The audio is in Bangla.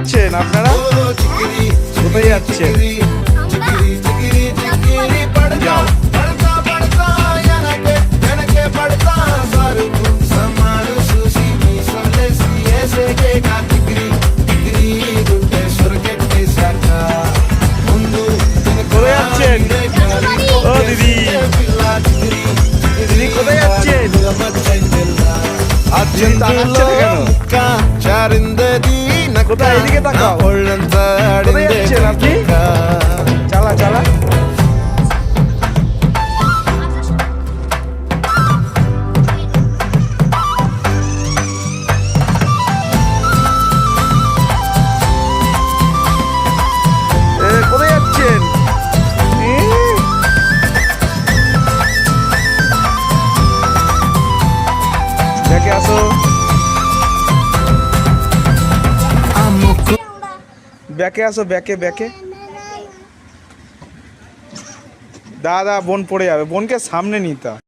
যাচ্ছেন আপনারা? কোথায় যাচ্ছেন? যাও। কোথায় যাচ্ছেন? ও দিদি, দিদি কোথায় যাচ্ছেন? আচ্ছেন তাকাচ্ছেন কেন? কোথায়? এদিকে তাকাও। কোথায় যাচ্ছেন আপনি? চালা চালা। কোথায় যাচ্ছেন? দেখে আসো। ব্যাকে আসো, ব্যাকে ব্যাকে। দাদা বোন পড়ে যাবে, বোনকে সামনে নিতে।